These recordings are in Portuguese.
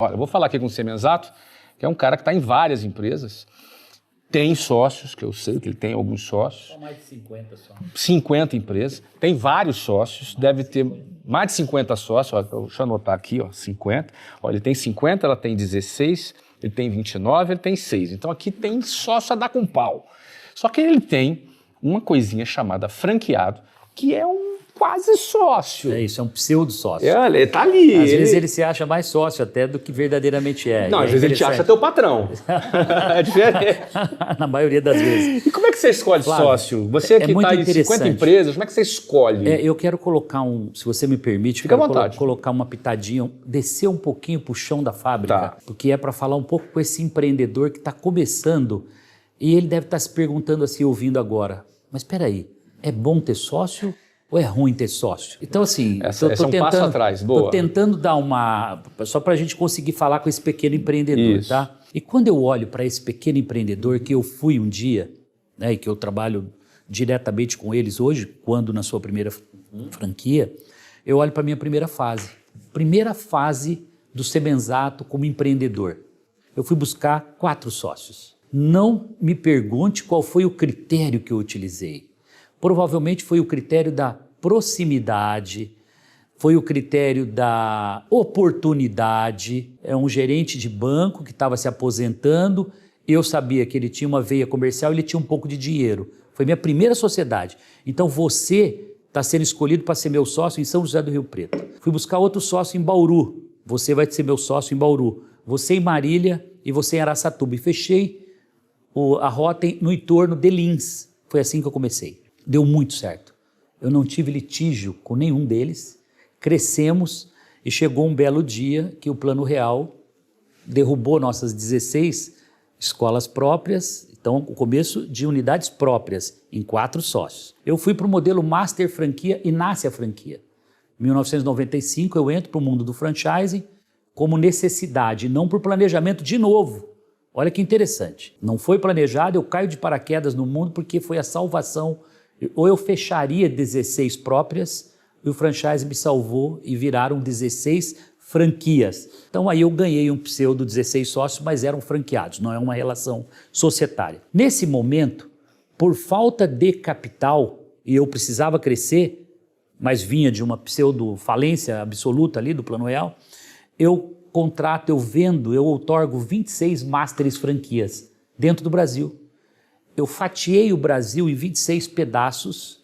Olha, eu vou falar aqui com o Semenzato, que é um cara que está em várias empresas, tem sócios, que eu sei que ele tem alguns sócios. Só mais de 50 só. 50 empresas, tem vários sócios, deve ter mais de 50 sócios, ó, deixa eu anotar aqui, ó, 50. Ó, ele tem 50, ela tem 16, ele tem 29, ele tem 6. Então aqui tem sócio a dar com pau. Só que ele tem uma coisinha chamada franqueado, que é um quase sócio. É isso, é um pseudo sócio. Ele tá ali. Às vezes ele se acha mais sócio até do que verdadeiramente é. Não, às vezes ele te acha teu patrão. É diferente. Na maioria das vezes. E como é que você escolhe Flávio, sócio? Você que está em 50 empresas, como é que você escolhe? Eu quero colocar se você me permite, fica à vontade. Colocar uma pitadinha, descer um pouquinho pro chão da fábrica, tá. Porque é para falar um pouco com esse empreendedor que está começando e ele deve estar se perguntando assim, ouvindo agora, mas espera aí, é bom ter sócio ou é ruim ter sócio? Então, assim, esse é um passo atrás, boa. Estou tentando dar só para a gente conseguir falar com esse pequeno empreendedor, isso. Tá? E quando eu olho para esse pequeno empreendedor, que eu fui um dia, né, e que eu trabalho diretamente com eles hoje, quando na sua primeira franquia, eu olho para a minha primeira fase do Semenzato como empreendedor. Eu fui buscar 4 sócios. Não me pergunte qual foi o critério que eu utilizei. Provavelmente foi o critério da proximidade, foi o critério da oportunidade. É um gerente de banco que estava se aposentando, eu sabia que ele tinha uma veia comercial, ele tinha um pouco de dinheiro. Foi minha primeira sociedade. Então você está sendo escolhido para ser meu sócio em São José do Rio Preto. Fui buscar outro sócio em Bauru, você vai ser meu sócio em Bauru. Você em Marília e você em Araçatuba. E fechei a rota no entorno de Lins. Foi assim que eu comecei. Deu muito certo. Eu não tive litígio com nenhum deles, crescemos e chegou um belo dia que o Plano Real derrubou nossas 16 escolas próprias, então o começo de unidades próprias em 4 sócios. Eu fui para o modelo Master Franquia e nasce a franquia. Em 1995 eu entro para o mundo do franchising como necessidade, não por planejamento de novo. Olha que interessante, não foi planejado, eu caio de paraquedas no mundo porque foi a salvação. Ou eu fecharia 16 próprias e o franchise me salvou e viraram 16 franquias. Então aí eu ganhei um pseudo 16 sócios, mas eram franqueados, não é uma relação societária. Nesse momento, por falta de capital, e eu precisava crescer, mas vinha de uma pseudo falência absoluta ali do Plano Real, eu outorgo 26 Masters franquias dentro do Brasil. Eu fatiei o Brasil em 26 pedaços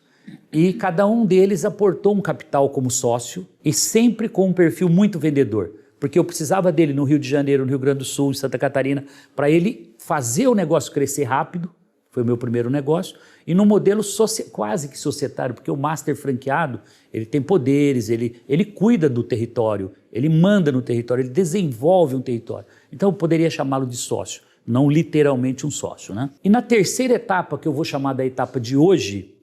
e cada um deles aportou um capital como sócio e sempre com um perfil muito vendedor, porque eu precisava dele no Rio de Janeiro, no Rio Grande do Sul, em Santa Catarina, para ele fazer o negócio crescer rápido, foi o meu primeiro negócio, e no modelo quase que societário, porque o master franqueado, ele tem poderes, ele cuida do território, ele manda no território, ele desenvolve um território. Então eu poderia chamá-lo de sócio. Não literalmente um sócio, né? E na terceira etapa, que eu vou chamar da etapa de hoje,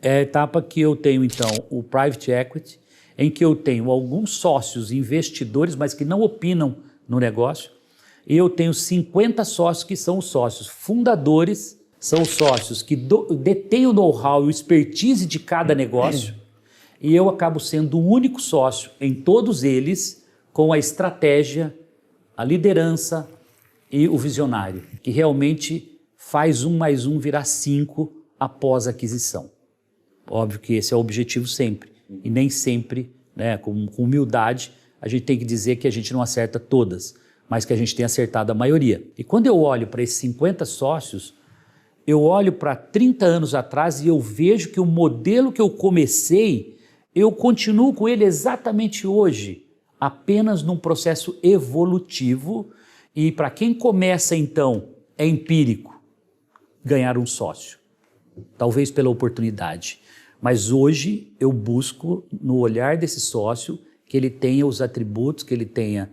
é a etapa que eu tenho, então, o Private Equity, em que eu tenho alguns sócios investidores, mas que não opinam no negócio, e eu tenho 50 sócios que são os sócios fundadores, são os sócios que detêm o know-how e o expertise de cada negócio, e eu acabo sendo o único sócio em todos eles com a estratégia, a liderança, e o visionário, que realmente faz 1 mais 1 virar 5 após a aquisição. Óbvio que esse é o objetivo sempre, e nem sempre, né, com humildade, a gente tem que dizer que a gente não acerta todas, mas que a gente tem acertado a maioria. E quando eu olho para esses 50 sócios, eu olho para 30 anos atrás e eu vejo que o modelo que eu comecei, eu continuo com ele exatamente hoje, apenas num processo evolutivo. E para quem começa, então, é empírico, ganhar um sócio, talvez pela oportunidade. Mas hoje eu busco, no olhar desse sócio, que ele tenha os atributos, que ele tenha,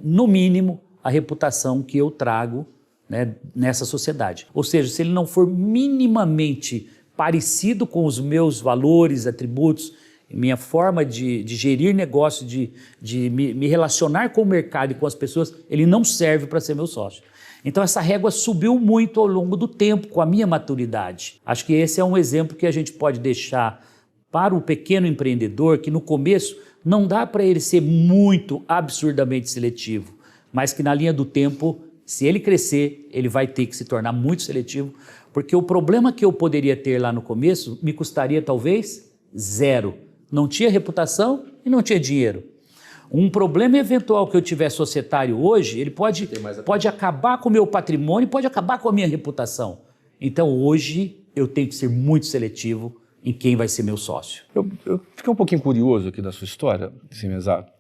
no mínimo, a reputação que eu trago, né, nessa sociedade. Ou seja, se ele não for minimamente parecido com os meus valores, atributos, minha forma de gerir negócio, de me relacionar com o mercado e com as pessoas, ele não serve para ser meu sócio. Então essa régua subiu muito ao longo do tempo, com a minha maturidade. Acho que esse é um exemplo que a gente pode deixar para o pequeno empreendedor, que no começo Não dá para ele ser muito absurdamente seletivo, mas que na linha do tempo, se ele crescer, ele vai ter que se tornar muito seletivo, porque o problema que eu poderia ter lá no começo me custaria talvez zero. Não tinha reputação e não tinha dinheiro. Um problema eventual que eu tiver societário hoje, ele pode acabar com o meu patrimônio, pode acabar com a minha reputação. Então hoje eu tenho que ser muito seletivo em quem vai ser meu sócio. Eu fiquei um pouquinho curioso aqui da sua história, assim, exato.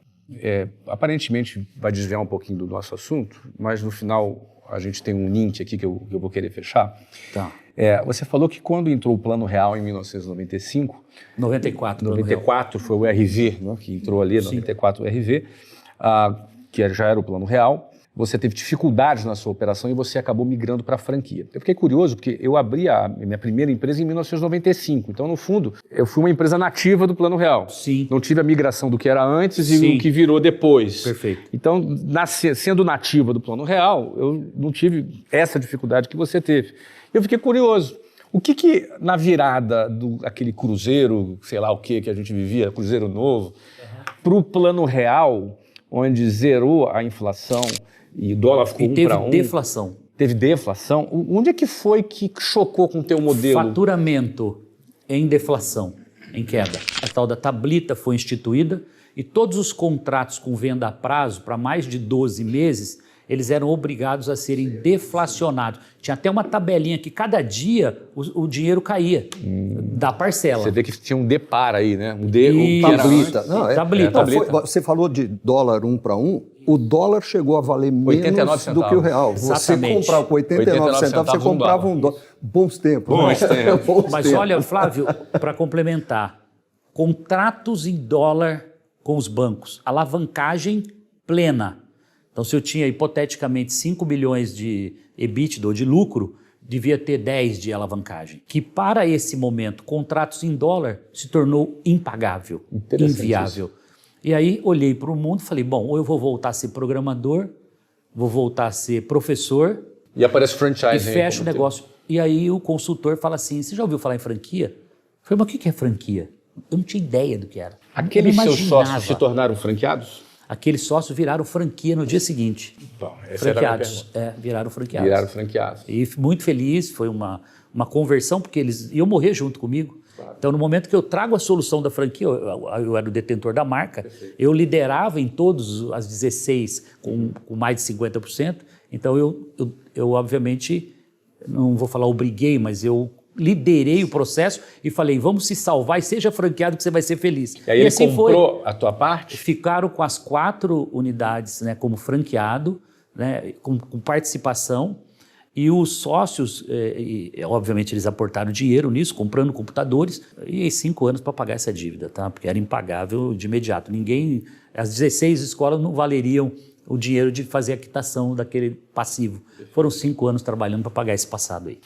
Aparentemente vai desviar um pouquinho do nosso assunto, mas no final a gente tem um link aqui que eu vou querer fechar. Tá. Você falou que quando entrou o Plano Real em 1995... 94 foi o RV, né, que entrou ali, 94 o RV, que já era o Plano Real. Você teve dificuldades na sua operação e você acabou migrando para a franquia. Eu fiquei curioso porque eu abri a minha primeira empresa em 1995. Então, no fundo, eu fui uma empresa nativa do Plano Real. Sim. Não tive a migração do que era antes Sim. e o que virou depois. Perfeito. Então, sendo nativa do Plano Real, eu não tive essa dificuldade que você teve. Eu fiquei curioso. O que na virada aquele cruzeiro, sei lá o que a gente vivia, cruzeiro novo, para o Plano Real, onde zerou a inflação e o dólar ficou 1 para 1. Teve deflação. Teve deflação. Onde é que foi que chocou com o teu modelo? Faturamento em deflação, em queda. A tal da tablita foi instituída e todos os contratos com venda a prazo para mais de 12 meses, eles eram obrigados a serem deflacionados. Tinha até uma tabelinha que cada dia o dinheiro caía da parcela. Você vê que tinha um depar aí, né? Tablita. Não, tablita. tablita. Você falou de dólar 1 para 1. O dólar chegou a valer menos do que o real. Exatamente. Você comprava com 89 centavos, você comprava um dólar. Bons tempos. Bons tempos. Mas olha, Flávio, para complementar, contratos em dólar com os bancos, alavancagem plena. Então, se eu tinha hipoteticamente 5 bilhões de EBITDA ou de lucro, devia ter 10 de alavancagem. Que para esse momento, contratos em dólar se tornou impagável, inviável. Isso. E aí olhei para o mundo e falei, bom, ou eu vou voltar a ser programador, vou voltar a ser professor. E aparece franchise. E fecha o negócio. E aí o consultor fala assim, você já ouviu falar em franquia? Eu falei, mas o que é franquia? Eu não tinha ideia do que era. Aqueles seus sócios se tornaram franqueados? Aqueles sócios viraram franquia no dia seguinte. Bom, essa franqueados. Viraram franqueados. Viraram franqueados. E muito feliz, foi uma conversão, porque eles iam morrer junto comigo. Claro. Então, no momento que eu trago a solução da franquia, eu era o detentor da marca, perfeito. Eu liderava em todas as 16 com mais de 50%. Então, eu obviamente, não vou falar obriguei, mas eu liderei o processo e falei, vamos se salvar e seja franqueado que você vai ser feliz. E aí ele assim comprou a tua parte? Ficaram com as 4 unidades, né, como franqueado, né, com participação, e os sócios, obviamente eles aportaram dinheiro nisso, comprando computadores, e 5 anos para pagar essa dívida, tá? Porque era impagável de imediato. As 16 escolas não valeriam o dinheiro de fazer a quitação daquele passivo. Foram 5 anos trabalhando para pagar esse passado aí.